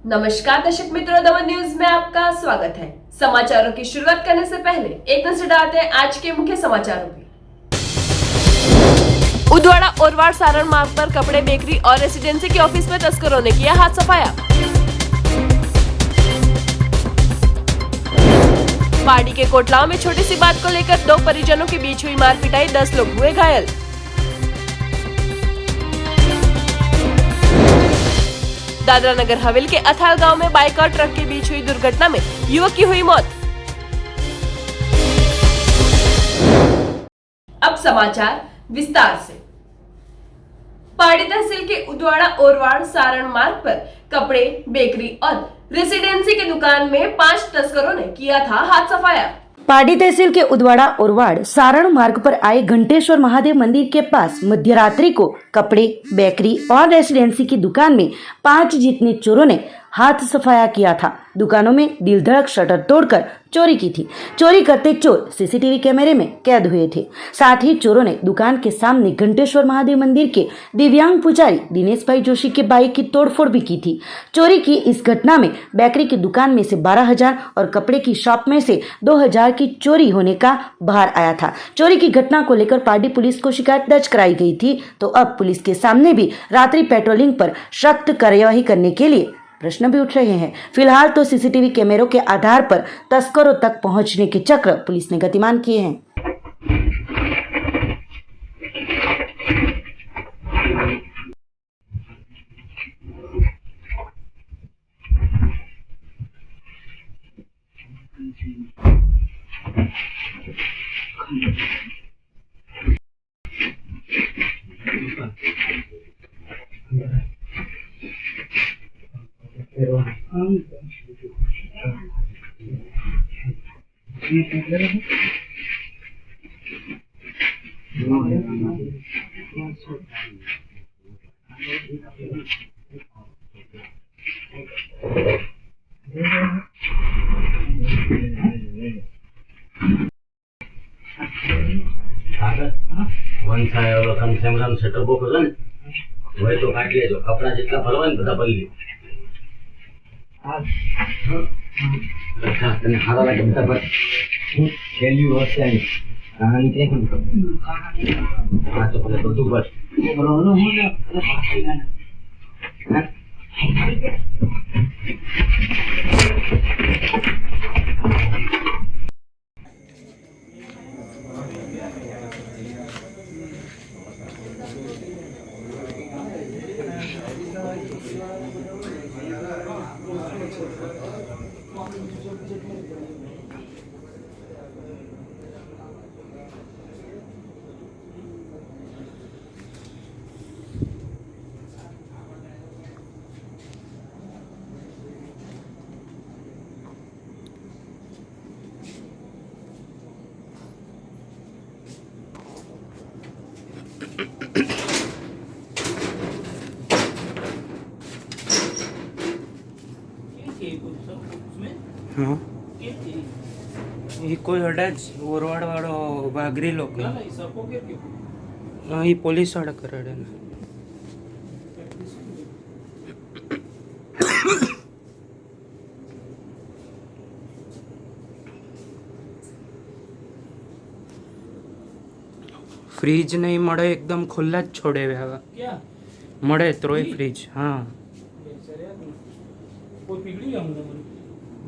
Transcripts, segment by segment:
नमस्कार दर्शक मित्रों, दमन न्यूज में आपका स्वागत है। समाचारों की शुरुआत करने से पहले एक नजर डालते हैं आज के मुख्य समाचारों की। उदवाड़ा ओरवाड़ सारण मार्ग पर कपड़े, बेकरी और रेसिडेंसी के ऑफिस में तस्करों ने किया हाथ सफाया। पार्टी के कोटलाओं में छोटी सी बात को लेकर दो परिजनों के बीच हुई मार पिटाई, 10 लोग हुए घायल। दादरा नगर हवेली के अथाल गांव में बाइक और ट्रक के बीच हुई दुर्घटना में युवक की हुई मौत। अब समाचार विस्तार से। पार्टी तहसील के उदवाड़ा ओरवाड़ सारण मार्ग पर कपड़े, बेकरी और रेसिडेंसी की दुकान में 5 तस्करों ने किया था हाथ सफाया। पार्टी तहसील के उदवाड़ा ओरवाड़ सारण मार्ग पर आए घंटेश्वर महादेव मंदिर के पास मध्यरात्रि को कपड़े, बेकरी और रेसिडेंसी की दुकान में 5 जितने चोरों ने हाथ सफाया किया था। दुकानों में दिल धड़क शटर तोड़कर चोरी की थी। चोरी करते चोर सीसीटीवी कैमरे में कैद हुए थे। साथ ही चोरों ने दुकान के सामने घंटेश्वर महादेव मंदिर के दिव्यांग पुजारी दिनेश भाई जोशी के बाइक की तोड़फोड़ भी की थी। चोरी की इस घटना में बेकरी की दुकान में से 12,000 और कपड़े की शॉप में से 2,000 की चोरी होने का बाहर आया था। चोरी की घटना को लेकर पार्टी पुलिस को शिकायत दर्ज कराई गई थी, तो अब पुलिस के सामने भी रात्रि पेट्रोलिंग पर सख्त कार्यवाही करने के लिए प्रश्न भी उठ रहे हैं। फिलहाल तो सीसीटीवी कैमरों के आधार पर तस्करों तक पहुंचने के चक्र पुलिस ने गतिमान किए हैं। कैमरा सेटअप करो ने वही तो काट लेजो कपड़ा जितना भरवा ने बधा भरी अच्छा तने हारा लागे बता पर खेली होते हैं कहानी के हां तो पहले तो बस रोनो होने हाँ ये कोई हडाज ओरवाड़ वाળો વાઘરી લોકો ये પોલીસ વાળા કરાડે ને फ्रीज नहीं મળે एकदम खुला જ છોડે હવે મળે ત્રોય फ्रीज हाँ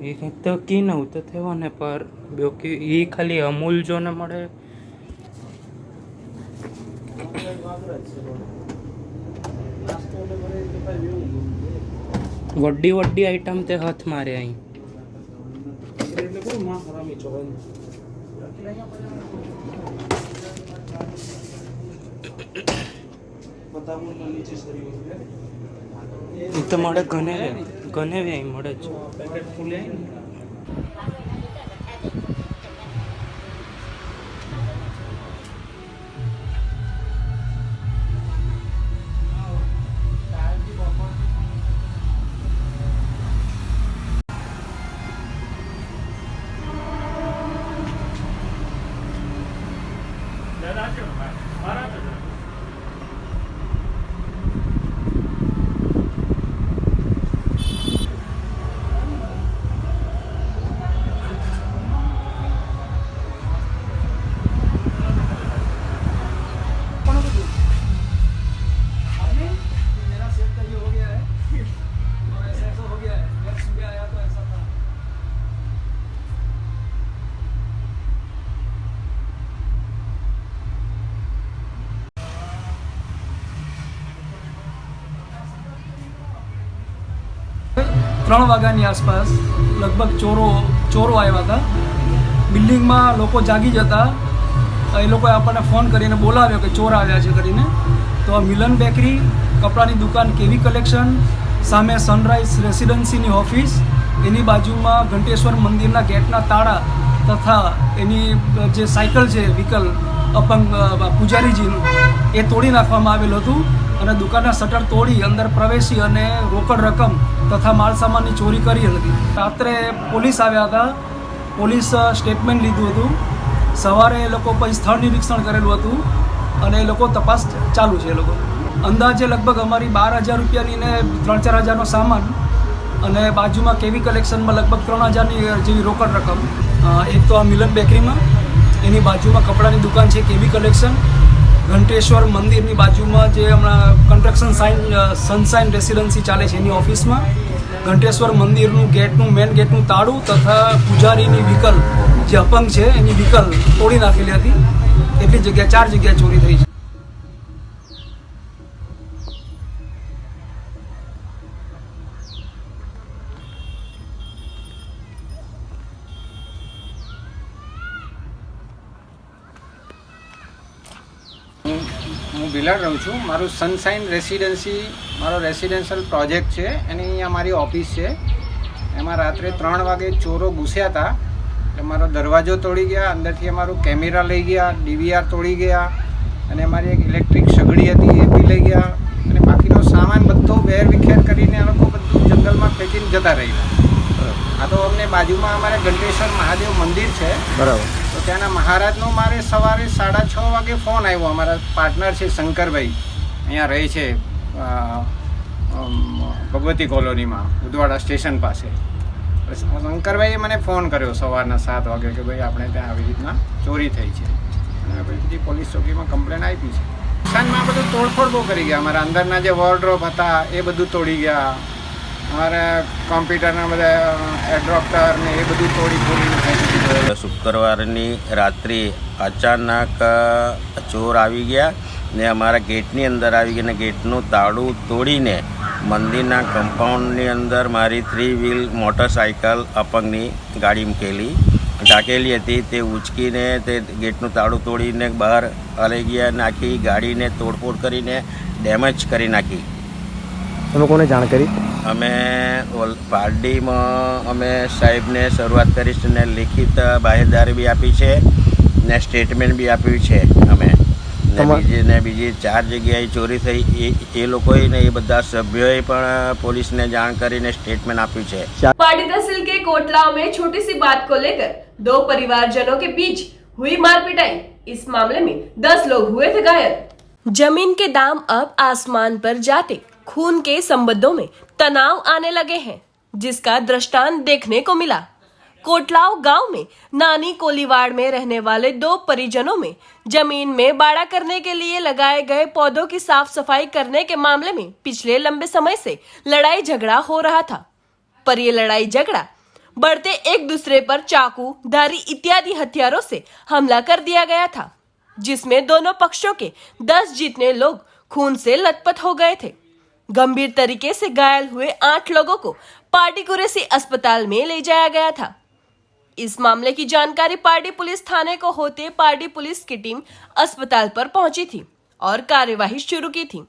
एक तो की नव्हतं तेव्हा ने पर बाकी ये खाली अमूल जो ने મળે वड्डी वड्डी आइटम ते हाथ मारे आई तो મળે ગને વે મળે જ પેકેટ ખુલે 3 વાગ્યાની આસપાસ લગભગ ચોરો આવ્યા હતા. બિલ્ડિંગમાં લોકો જાગી જતા એ લોકોએ આપણને ફોન કરીને બોલાવ્યો કે ચોર આવ્યા છે કરીને. તો આ મિલન બેકરી, કપડાની દુકાન કેવી કલેક્શન, સામે સનરાઈઝ રેસિડેન્સીની ઓફિસ, એની બાજુમાં ઘંટેશ્વર મંદિરના ગેટના તાળા તથા એની જે સાયકલ છે વ્હીકલ અપંગ પૂજારીજીનું એ તોડી નાખવામાં આવેલું હતું અને દુકાનના શટર તોડી અંદર પ્રવેશી અને રોકડ રકમ તથા માલસામાનની ચોરી કરી હતી. રાત્રે પોલીસ આવ્યા હતા, પોલીસ સ્ટેટમેન્ટ લીધું હતું. સવારે એ લોકો પછી સ્થળ નિરીક્ષણ કરેલું હતું અને એ લોકો તપાસ ચાલુ છે. એ લોકો અંદાજે લગભગ અમારી 12,000 રૂપિયાની ને 3-4 હજારનો સામાન અને બાજુમાં કેવી કલેક્શનમાં લગભગ 3,000ની જેવી રોકડ રકમ. એક તો આ મિલન બેકરીમાં, એની બાજુમાં કપડાની દુકાન છે કેવી કલેક્શન, ઘંટેશ્વર મંદિરની બાજુમાં જે હમણાં કન્સ્ટ્રક્શન સનસાઇન રેસિડેન્સી ચાલે છે એની ઓફિસમાં, ઘંટેશ્વર મંદિરનું મેન ગેટનું તાળું તથા પૂજારીની વ્હીકલ જે અપંગ છે એની વ્હીકલ તોડી નાખેલી હતી. એટલી જગ્યાએ 4 જગ્યાએ ચોરી થઈ છે. હું બિલાડ રહું છું. મારું સનસાઇન રેસિડેન્સી મારો રેસિડેન્શિયલ પ્રોજેક્ટ છે. એની અહીંયા મારી ઓફિસ છે. એમાં રાત્રે 3 વાગે ચોરો ઘૂસ્યા હતા. એટલે મારો દરવાજો તોડી ગયા, અંદરથી અમારું કેમેરા લઈ ગયા, DVR તોડી ગયા અને મારી એક ઇલેક્ટ્રિક સગડી હતી એ બી લઈ ગયા અને બાકીનો સામાન બધો વેર વિખેર કરીને આ લોકો બધું જંગલમાં ફેંકીને જતા રહ્યા. આ તો અમને બાજુમાં અમારે ઘંટેશ્વર મહાદેવ મંદિર છે, બરાબર. તો ત્યાંના મહારાજનો મારે સવારે 6:30 વાગે ફોન આવ્યો. અમારા પાર્ટનર છે શંકરભાઈ, અહીંયા રહે છે ભગવતી કોલોનીમાં ઉદવાડા સ્ટેશન પાસે. શંકરભાઈએ મને ફોન કર્યો સવારના 7 વાગે કે ભાઈ આપણે ત્યાં આવી રીતના ચોરી થઈ છે અને પછી પોલીસ ચોકીમાં કમ્પ્લેન આપી છે. નુકસાનમાં બધું તોડફોડ બહુ કરી ગયા. અમારા અંદરના જે વોર્ડરોબ હતા એ બધું તોડી ગયા. અમારે કોમ્પ્યુટરના બધા એડ્રોપ્ટર ને એ બધું તોડી શુક્રવારની રાત્રે અચાનક ચોર આવી ગયા ને અમારા ગેટની અંદર આવી ગયા ને ગેટનું તાળું તોડીને મંદિરના કમ્પાઉન્ડની અંદર મારી 3 વ્હીલ મોટરસાઇકલ અપંગની ગાડી મૂકેલી ઢાંકેલી હતી. તે ઉંચકીને તે ગેટનું તાળું તોડીને બહાર લઈ ગયા, નાખી ગાડીને તોડફોડ કરીને ડેમેજ કરી નાખી. તમે કોને જાણ કરી? અમે પાર્ટીમાં અમે સાહેબને શરૂઆત કરી છે ને લિખિત બાહેદારી બી આપી છે ને સ્ટેટમેન્ટ બી આપ્યું છે અમે. બીજી 4 જગ્યાએ ચોરી થઈ એ લોકોએ ને એ બધા સભ્યોએ પણ પોલીસને જાણ કરીને સ્ટેટમેન્ટ આપ્યું છે. पाटी तहसील के कोटलाव में छोटी सी बात को लेकर 2 परिवारजनों के बीच हुई मारपिटाई. इस मामले में 10 लोग हुए थे घायल. जमीन के दाम अब आसमान पर जाते खून के संबंधों में तनाव आने लगे हैं, जिसका दृष्टांत देखने को मिला. कोटलाव गांव में नानी कोलीवाड़ में रहने वाले 2 परिजनों में जमीन में बाड़ा करने के लिए लगाए गए पौधों की साफ सफाई करने के मामले में पिछले लंबे समय से लड़ाई झगड़ा हो रहा था. पर ये लड़ाई झगड़ा बढ़ते एक दूसरे पर चाकू, धारी इत्यादि हथियारों से हमला कर दिया गया था, जिसमें दोनों पक्षों के 10 जितने लोग खून से लथपथ हो गए थे. गंभीर तरीके से घायल हुए 8 लोगों को पार्टी कुरेसी अस्पताल में ले जाया गया था. इस मामले की जानकारी पार्टी पुलिस थाने को होते पार्टी पुलिस की टीम अस्पताल पर पहुंची थी और कार्यवाही शुरू की थी.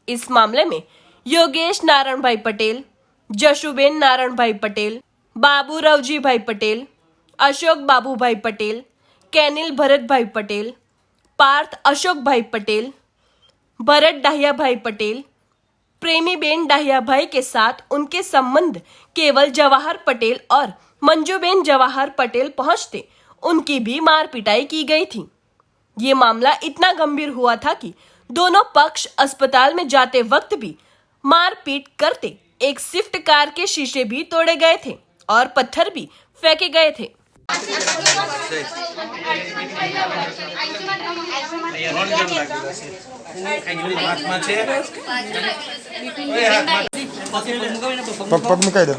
इस मामले में योगेश नारायण भाई पटेल, जशुबेन नारायण भाई पटेल, बाबू रवजी भाई पटेल, अशोक बाबू भाई पटेल, कैनिल भरत भाई पटेल, पार्थ अशोक भाई पटेल, भरत डाहिया भाई पटेल, प्रेमी बेन डाहिया भाई के साथ उनके संबंध केवल जवाहर पटेल और मंजूबेन जवाहर पटेल पहुंचते उनकी भी मार पिटाई की गई थी. ये मामला इतना गंभीर हुआ था कि दोनों पक्ष अस्पताल में जाते वक्त भी मारपीट करते एक स्विफ्ट कार के शीशे भी तोड़े गए थे और पत्थर भी फेंके गए थे. પગ મુકાઈ દો.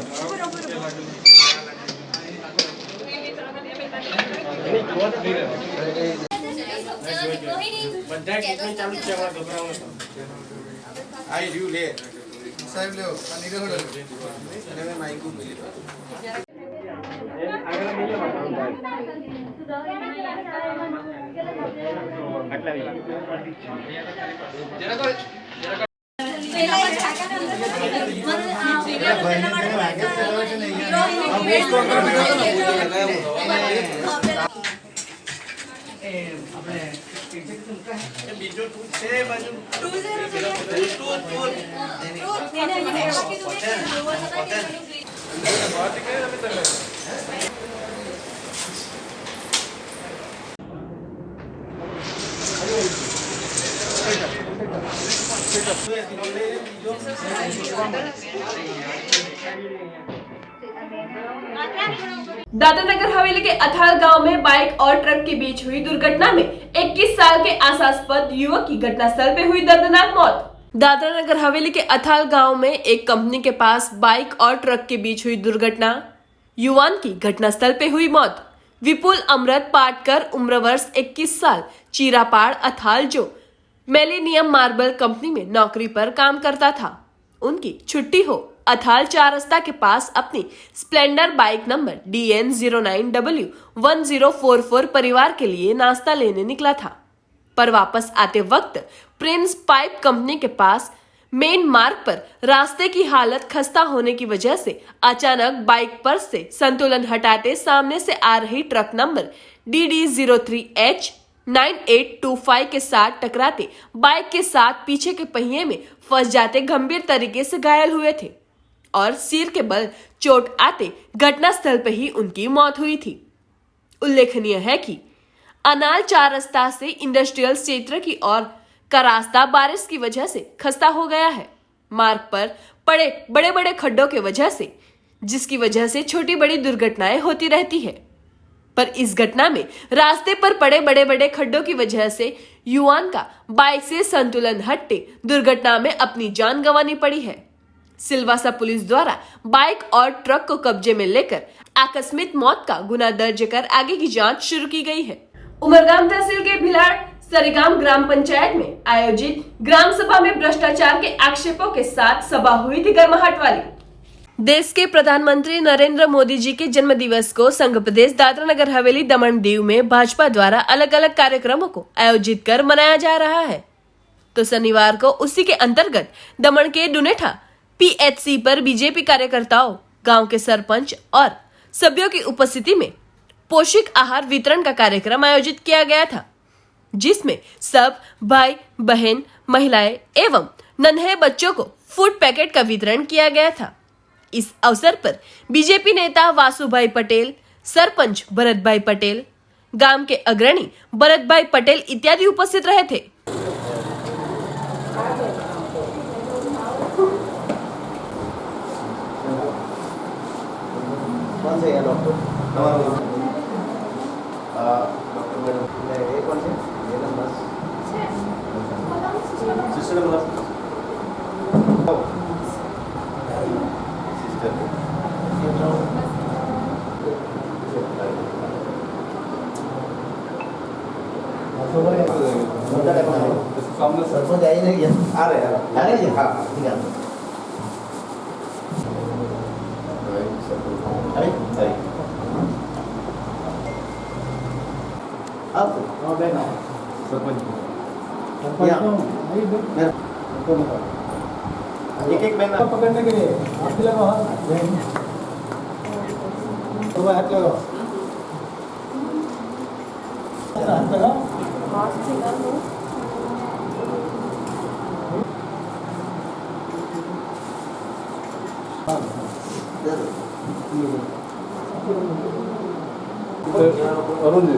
दादरानगर हवेली के अथाल गांव में बाइक और ट्रक के बीच हुई दुर्घटना में 21 साल के आशास्पद युवक की घटनास्थल पे हुई दर्दनाक मौत। दादरानगर हवेली के अथाल गांव में एक कंपनी के पास बाइक और ट्रक के बीच हुई दुर्घटना, युवान की घटनास्थल पे हुई मौत। विपुल अमृत पाटकर उम्र वर्ष 21 साल, चीरापाड़ अथाल, जो मिलेनियम मार्बल कंपनी में नौकरी पर काम करता था। उनकी छुट्टी हो अथाल 4 रास्ता के पास अपनी स्प्लेंडर बाइक नंबर DN09W1044 परिवार के लिए नाश्ता लेने निकला था, पर वापस आते वक्त प्रिंस पाइप कंपनी के पास मेन मार्ग पर रास्ते की हालत खस्ता होने की वजह से अचानक बाइक पर से संतुलन हटाते सामने से आ रही ट्रक नंबर DD03H9825 के साथ टकराते बाइक के साथ पीछे के पहिए में फंस जाते गंभीर तरीके से घायल हुए थे और सिर के बल चोट आते घटनास्थल पर ही उनकी मौत हुई थी। उल्लेखनीय है कि अनाल 4 रास्ता से इंडस्ट्रियल क्षेत्र की ओर का रास्ता बारिश की वजह से खस्ता हो गया है। मार्ग पर पड़े बड़े बड़े खड्डों के वजह से, जिसकी वजह से छोटी बड़ी दुर्घटनाएं होती रहती है, पर इस घटना में रास्ते पर पड़े बड़े बड़े खड्डों की वजह से युवान का बाइक से संतुलन हटते दुर्घटना में अपनी जान गंवानी पड़ी है। सिलवासा पुलिस द्वारा बाइक और ट्रक को कब्जे में लेकर आकस्मिक मौत का गुना दर्ज कर आगे की जांच शुरू की गई है। उमरगाम तहसील के भिलाड़ सरीगाम ग्राम पंचायत में आयोजित ग्राम सभा में भ्रष्टाचार के आक्षेपों के साथ सभा हुई थी गर्माहट वाली। देश के प्रधानमंत्री नरेंद्र मोदी जी के जन्म दिवस को संघ प्रदेश दादरानगर हवेली दमन दीव में भाजपा द्वारा अलग अलग कार्यक्रमों को आयोजित कर मनाया जा रहा है, तो शनिवार को उसी के अंतर्गत दमन के डुनेठा PHC पर बीजेपी कार्यकर्ताओं, गांव के सरपंच और सभ्यों की उपस्थिति में पोषक आहार वितरण का कार्यक्रम आयोजित किया गया था, जिसमें सब भाई बहन, महिलाएं एवं नन्हे बच्चों को फूड पैकेट का वितरण किया गया था। इस अवसर पर बीजेपी नेता वासुभाई पटेल, सरपंच भरत भाई पटेल, गांव के अग्रणी भरत भाई पटेल इत्यादि उपस्थित रहे थे। कौन से है डॉक्टर? डॉक्टर मैडम ये कौन से? ये number sister number sister sarpanch आई नहीं आ रहे हैं हाँ ठीक है अब सरपंच एक बहन पकड़ने के लिए हाथ लगाओ, हाथ लगाओ, हाथ लगाओ। अरुण जी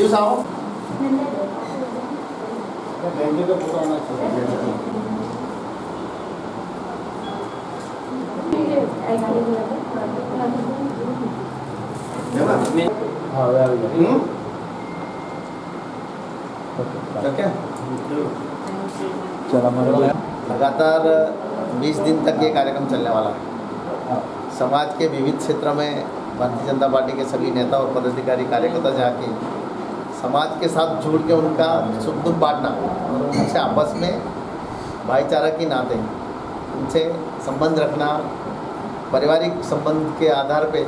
ये साहब बैंक का फोटो आना चाहिए। लगातार 20 दिन तक ये कार्यक्रम चलने वाला है। समाज के विविध क्षेत्र में भारतीय जनता पार्टी के सभी नेता और पदाधिकारी कार्यकर्ता जाके समाज के साथ जुड़ के उनका सुख दुख बांटना और उनसे आपस में भाईचारा के नाते उनसे संबंध रखना, पारिवारिक संबंध के आधार पे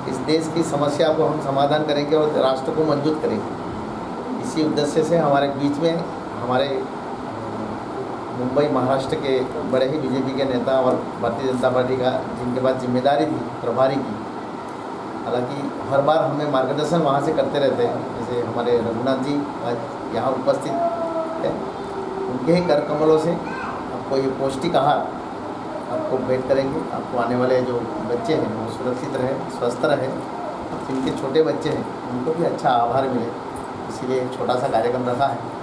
इस देश की समस्या को हम समाधान करेंगे और राष्ट्र को मजबूत करेंगे। इसी उद्देश्य से हमारे बीच में हमारे मुंबई महाराष्ट्र के बड़े ही बीजेपी के नेता और भारतीय जनता पार्टी का जिनके पास जिम्मेदारी थी प्रभारी की, हालांकि हर बार हमें मार्गदर्शन वहाँ से करते रहते हैं। जैसे हमारे रघुनाथ जी आज यहाँ उपस्थित है, उनके ही कर कमलों से आपको ये पौष्टिक आहार आपको भेंट करेंगे। आपको आने वाले जो बच्चे हैं वो सुरक्षित रहे, स्वस्थ रहे, जिनके छोटे बच्चे हैं उनको भी अच्छा आहार मिले, इसीलिए छोटा सा कार्यक्रम रखा है।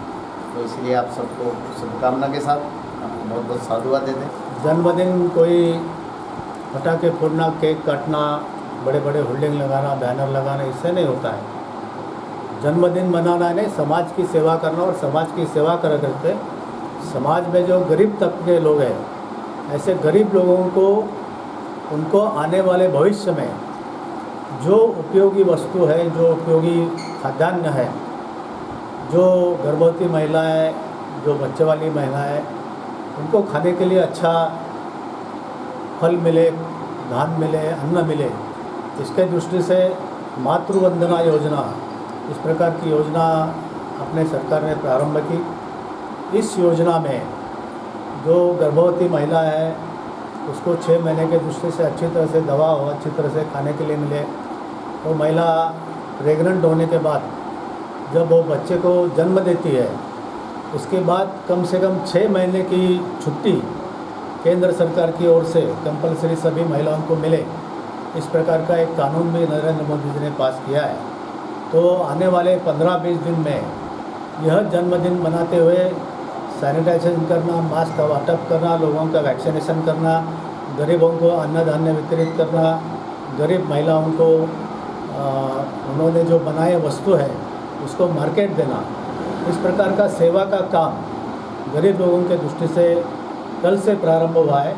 तो इसीलिए आप सबको शुभकामना के साथ आपको बहुत बहुत साधुवाद देते हैं। जन्मदिन कोई पटाखे फोड़ना, केक काटना, बड़े बड़े होल्डिंग लगाना, बैनर लगाना, इससे नहीं होता है। जन्मदिन मनाना नहीं, समाज की सेवा करना, और समाज की सेवा कर करके समाज में जो गरीब तबके के लोग हैं, ऐसे गरीब लोगों को उनको आने वाले भविष्य में जो उपयोगी वस्तु है, जो उपयोगी खाद्यान्न है, जो गर्भवती महिलाएं, जो बच्चे वाली महिलाएं, उनको खाने के लिए अच्छा फल मिले, धान मिले, अन्न मिले, इसके दृष्टि से मातृवंदना योजना, इस प्रकार की योजना अपने सरकार ने प्रारंभ की। इस योजना में जो गर्भवती महिला है उसको 6 महीने के दृष्टि से अच्छी तरह से दवा हो, अच्छी तरह से खाने के लिए मिले। तो महिला प्रेग्नेंट होने के बाद जब वो बच्चे को जन्म देती है, उसके बाद कम से कम 6 महीने की छुट्टी केंद्र सरकार की ओर से कंपलसरी सभी महिलाओं को मिले, इस प्रकार का एक कानून भी नरेंद्र मोदी जी ने पास किया है। तो आने वाले 15-20 दिन में यह जन्मदिन मनाते हुए सैनिटाइजेशन करना, मास्क का वाटप करना, लोगों का वैक्सीनेशन करना, गरीबों को अन्न धान्य वितरित करना, गरीब महिलाओं को उन्होंने जो बनाए वस्तु है उसको मार्केट देना, इस प्रकार का सेवा का काम गरीब लोगों के दृष्टि से कल से प्रारंभ हुआ है।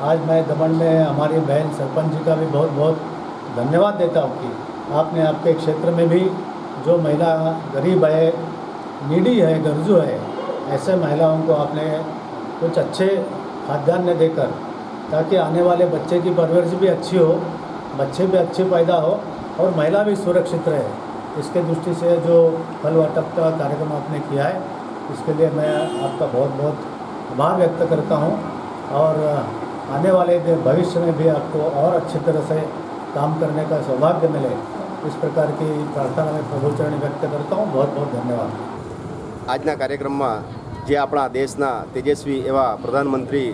आज मैं दमन में हमारी बहन सरपंच जी का भी बहुत बहुत धन्यवाद देता हूँ कि आपने आपके क्षेत्र में भी जो महिला गरीब है, नीडी है, गरजू है, ऐसे महिलाओं को आपने कुछ अच्छे खाद्यान्न देकर, ताकि आने वाले बच्चे की परवरिश भी अच्छी हो, बच्चे भी अच्छे पैदा हो और महिला भी सुरक्षित रहे, इसके दृष्टि से जो फल वाटप का कार्यक्रम आपने किया है, इसके लिए मैं आपका बहुत बहुत आभार व्यक्त करता हूँ। और आने वाले भविष्य में भी आपको और अच्छी तरह से काम करने का सौभाग्य मिले, इस प्रकार की प्रार्थना में प्रभुचरण व्यक्त करता हूँ। बहुत बहुत धन्यवाद। આજના કાર્યક્રમમાં જે આપણા દેશના તેજસ્વી એવા પ્રધાનમંત્રી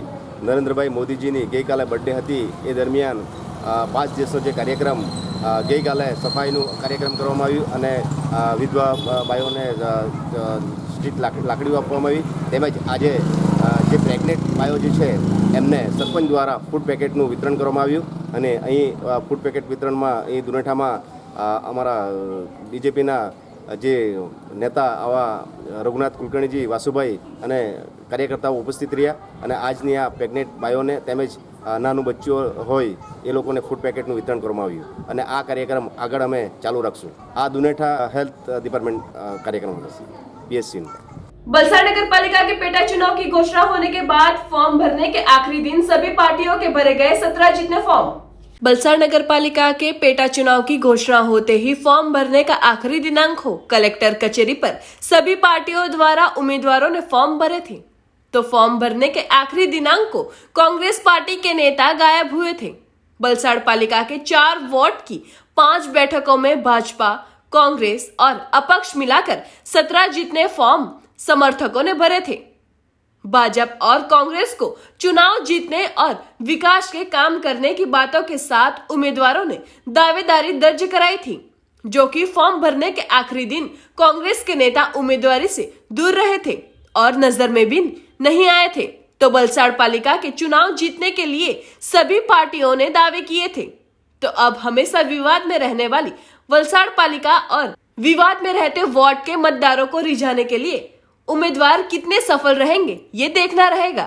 નરેન્દ્રભાઈ મોદીજીની ગઈકાલે બર્થડે હતી, એ દરમિયાન 5 દિવસનો જે કાર્યક્રમ ગઈકાલે સફાઈનું કાર્યક્રમ કરવામાં આવ્યું અને વિધવા બાઈઓને સ્ટ્રીટ લાકડીઓ આપવામાં આવી, તેમજ આજે જે પ્રેગ્નેન્ટ બાઈઓ જે છે એમને સરપંચ દ્વારા ફૂડ પેકેટનું વિતરણ કરવામાં આવ્યું અને અહીં ફૂડ પેકેટ વિતરણમાં અહીં દુનેઠામાં અમારા બીજેપીના જે નેતા આવા રઘુનાથ કુલકર્ણીજી, વાસુભાઈ અને કાર્યકર્તાઓ ઉપસ્થિત રહ્યા અને આજની આ પ્રેગ્નેન્ટ બાઈઓને તેમજ નાનું બચ્ચું હોય એ લોકોને ફૂડ પેકેટનું વિતરણ કરવામાં આવ્યું અને આ કાર્યક્રમ આગળ અમે ચાલુ રાખશું। આ દુનેઠા હેલ્થ ડિપાર્ટમેન્ટ કાર્યક્રમ હશે PSC। बलसाड़ नगर पालिका के पेटा चुनाव की घोषणा होने के बाद फॉर्म भरने के आखिरी दिन सभी पार्टियों के भरे गए 17 जितने फॉर्म। बलसाड़ नगर पालिका के पेटा चुनाव की घोषणा होते ही फॉर्म भरने का आखिरी दिनांक हो, कलेक्टर कचेरी पर सभी पार्टियों द्वारा उम्मीदवारों ने फॉर्म भरे थे। तो फॉर्म भरने के आखिरी दिनांक को कांग्रेस पार्टी के नेता गायब हुए थे। बलसाड़ पालिका के 4 वार्ड की 5 बैठकों में भाजपा, कांग्रेस और अपक्ष मिलाकर 17 जितने फॉर्म समर्थकों ने भरे थे। भाजपा और कांग्रेस को चुनाव जीतने और विकास के काम करने की बातों के साथ उम्मीदवारों ने दावेदारी दर्ज कराई थी, जो कि फॉर्म भरने के आखिरी दिन कांग्रेस के नेता उम्मीदवारी से दूर रहे थे और नजर में भी नहीं आए थे। तो बलसाड़ पालिका के चुनाव जीतने के लिए सभी पार्टियों ने दावे किए थे। तो अब हमेशा विवाद में रहने वाली वलसाड़ पालिका और विवाद में रहते वार्ड के मतदारों को रिझाने के लिए उम्मीदवार कितने सफल रहेंगे, ये देखना रहेगा।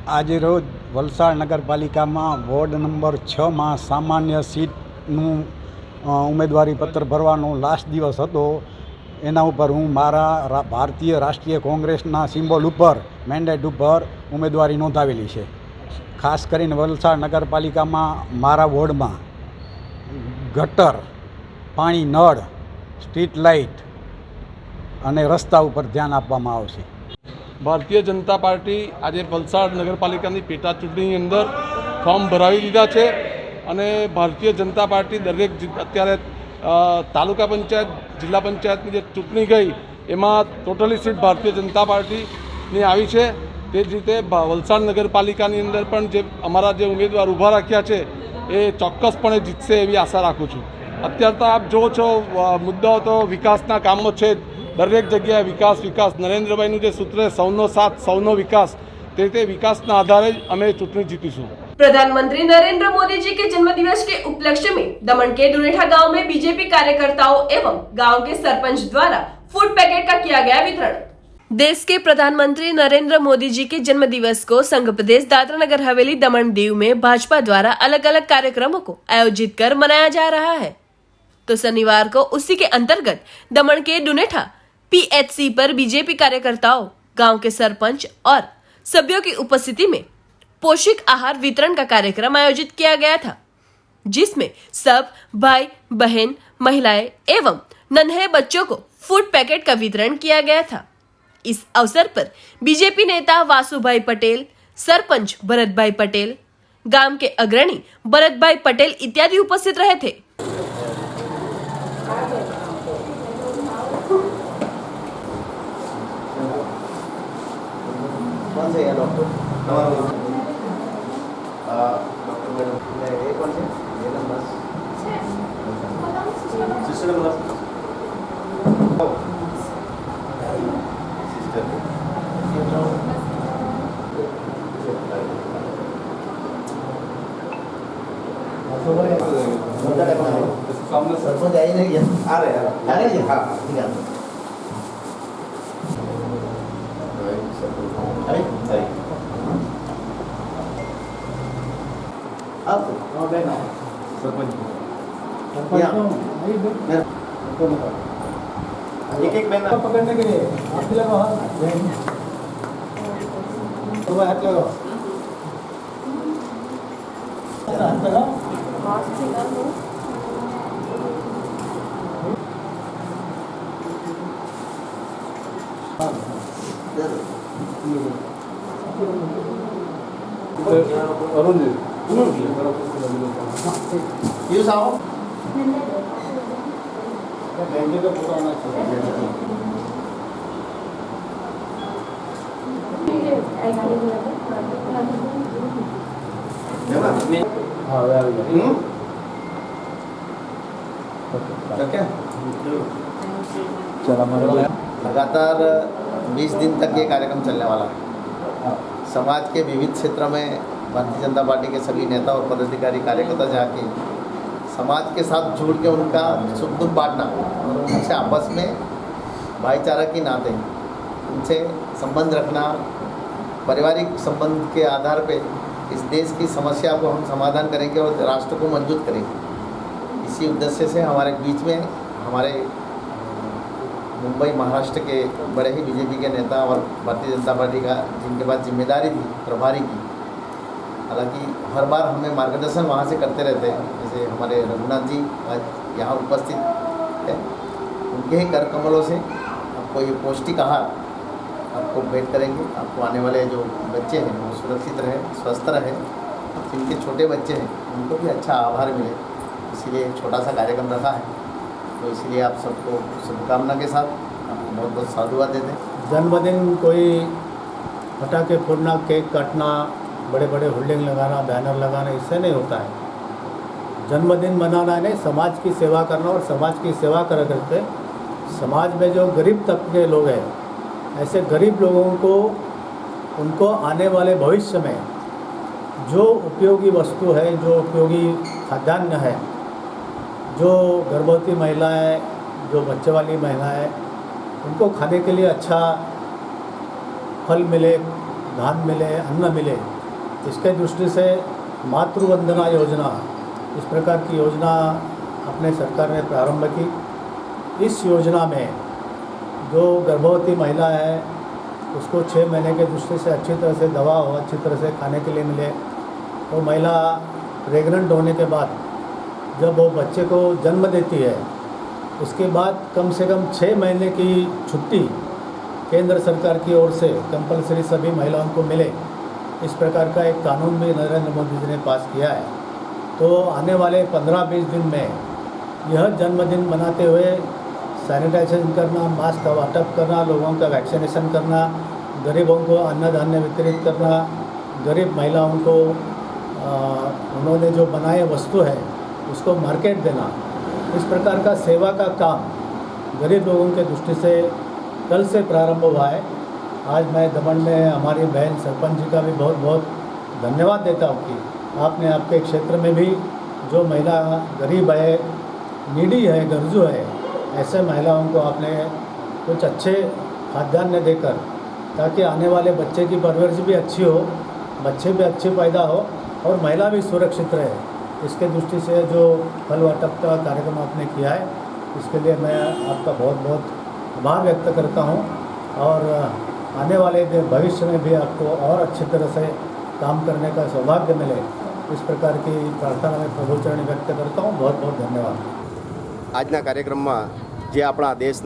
आज रोज वलसाड़ नगरपालिका में वोर्ड नंबर 6 में सामान्य सीट उम्मीदवारी पत्र भरवानो लास्ट दिवस हतो। એના ઉપર હું મારા ભારતીય રાષ્ટ્રીય કોંગ્રેસના સિમ્બોલ ઉપર મેન્ડેટ ઉપર ઉમેદવારી નોંધાવેલી છે. ખાસ કરીને વલસાડ નગરપાલિકામાં મારા વોર્ડમાં ગટર, પાણી, નળ, સ્ટ્રીટ લાઇટ અને રસ્તા ઉપર ધ્યાન આપવામાં આવશે. ભારતીય જનતા પાર્ટી આજે વલસાડ નગરપાલિકાની પેટા ચૂંટણીની અંદર ફોર્મ ભરાવી દીધા છે અને ભારતીય જનતા પાર્ટી દરેક અત્યારે તાલુકા પંચાયત, જિલ્લા પંચાયતની જે ચૂંટણી ગઈ એમાં ટોટલી સીટ ભારતીય જનતા પાર્ટીની આવી છે. તે જ રીતે વલસાડ નગરપાલિકાની અંદર પણ જે અમારા જે ઉમેદવાર ઊભા રાખ્યા છે એ ચોક્કસપણે જીતશે એવી આશા રાખું છું. અત્યારે તો આપ જુઓ છો મુદ્દાઓ તો વિકાસના કામો છે. દરેક જગ્યાએ વિકાસ વિકાસ. નરેન્દ્રભાઈનું જે સૂત્ર છે સૌનો સાથ સૌનો વિકાસ, તે રીતે વિકાસના આધારે જ અમે ચૂંટણી જીતીશું. प्रधानमंत्री नरेंद्र मोदी जी के जन्मदिवस के उपलक्ष्य में दमन के दुनेठा गांव में बीजेपी कार्यकर्ताओं एवं गांव के सरपंच द्वारा फूड पैकेट का किया गया वितरण. देश के प्रधानमंत्री नरेंद्र मोदी जी के जन्म दिवस को संघ प्रदेश दादरा नगर हवेली दमन दीव में भाजपा द्वारा अलग अलग कार्यक्रमों को आयोजित कर मनाया जा रहा है. तो शनिवार को उसी के अंतर्गत दमन के दुनेठा PHC पर बीजेपी कार्यकर्ताओं, गांव के सरपंच और सभ्यों की उपस्थिति में पोषक आहार वितरण का कार्यक्रम आयोजित किया गया था, जिसमें सब भाई बहन, महिलाएं एवं नन्हे बच्चों को फूड पैकेट का वितरण किया गया था. इस अवसर पर बीजेपी नेता वासुभाई पटेल, सरपंच भरत भाई पटेल, गांव के अग्रणी भरत भाई पटेल इत्यादि उपस्थित रहे थे. कौन से है डॉक्टर? डॉक्टर मैडम ये कौन से? ये नंबर सिस्टर नंबर सरपंच आई नहीं आ रहे हैं. हाँ ठीक है. अब सरपंच एक एक महीना पकड़ने के लिए हाथ लगाओ. हाथ लगाओ. हाथ लगाओ. अरुण जी ये साहब बैंक का फोटो आना चाहिए. लगातार 20 दिन तक ये कार्यक्रम चलने वाला है. समाज के विविध क्षेत्र में भारतीय जनता पार्टी के सभी नेता और पदाधिकारी कार्यकर्ता जाके समाज के साथ जुड़ के उनका सुख दुख बांटना और उनसे आपस में भाईचारा की नाते उनसे संबंध रखना, पारिवारिक संबंध के आधार पे इस देश की समस्या को हम समाधान करेंगे और राष्ट्र को मजबूत करेंगे. इसी उद्देश्य से हमारे बीच में हमारे मुंबई महाराष्ट्र के बड़े ही बीजेपी के नेता और भारतीय जनता पार्टी का जिनके पास जिम्मेदारी थी प्रभारी की, हालांकि हर बार हमें मार्गदर्शन वहाँ से करते रहते हैं. जैसे हमारे रघुनाथ जी आज यहाँ उपस्थित है, उनके ही कर कमलों से आपको ये पौष्टिक आहार आपको भेंट करेंगे. आपको आने वाले जो बच्चे हैं वो सुरक्षित रहे, स्वस्थ रहे. जिनके छोटे बच्चे हैं उनको भी अच्छा आहार मिले, इसीलिए छोटा सा कार्यक्रम रखा है. तो इसीलिए आप सबको शुभकामना के साथ आपको बहुत बहुत साधुवाद देते हैं. जन्मदिन कोई पटाखे फोड़ना, केक काटना, बड़े बड़े होल्डिंग लगाना, बैनर लगाना, इससे नहीं होता है. जन्मदिन मनाना नहीं, समाज की सेवा करना. और समाज की सेवा कर करके समाज में जो गरीब तबके के लोग हैं, ऐसे गरीब लोगों को उनको आने वाले भविष्य में जो उपयोगी वस्तु है, जो उपयोगी खाद्यान्न है, जो गर्भवती महिलाएं, जो बच्चे वाली महिलाएं, उनको खाने के लिए अच्छा फल मिले, धान मिले, अन्न मिले, इसके दृष्टि से मातृवंदना योजना, इस प्रकार की योजना अपने सरकार ने प्रारंभ की. इस योजना में जो गर्भवती महिला है उसको 6 महीने के दृष्टि से अच्छी तरह से दवा हो, अच्छी तरह से खाने के लिए मिले। तो महिला प्रेग्नेंट होने के बाद जब वो बच्चे को जन्म देती है उसके बाद कम से कम 6 महीने की छुट्टी केंद्र सरकार की ओर से कंपलसरी सभी महिलाओं को मिले, इस प्रकार का एक कानून भी नरेंद्र मोदी जी ने पास किया है। तो आने वाले 15-20 दिन में यह जन्मदिन मनाते हुए सैनिटाइजेशन करना, मास्क का वाटप करना, लोगों का वैक्सीनेशन करना, गरीबों को अन्न धान्य वितरित करना, गरीब महिलाओं को उन्होंने जो बनाए वस्तु है उसको मार्केट देना, इस प्रकार का सेवा का काम गरीब लोगों के दृष्टि से कल से प्रारंभ हुआ है। आज मैं दमन में हमारी बहन सरपंच जी का भी बहुत बहुत धन्यवाद देता हूँ कि आपने आपके क्षेत्र में भी जो महिला गरीब है, नीडी है, गर्जू है, ऐसे महिलाओं को आपने कुछ अच्छे खाद्यान्न देकर ताकि आने वाले बच्चे की परवरिश भी अच्छी हो, बच्चे भी अच्छे पैदा हो और महिला भी सुरक्षित रहे, इसके दृष्टि से जो फल वाटप का कार्यक्रम आपने किया है इसके लिए मैं आपका बहुत बहुत आभार व्यक्त करता हूँ और आने वाले भविष्य में भी आपको और अच्छी तरह से काम करने का सौभाग्य मिले, इस प्रकार की प्रार्थना में प्रभुचरण व्यक्त करता हूँ। बहुत बहुत धन्यवाद। આજના કાર્યક્રમમાં જે આપણા દેશ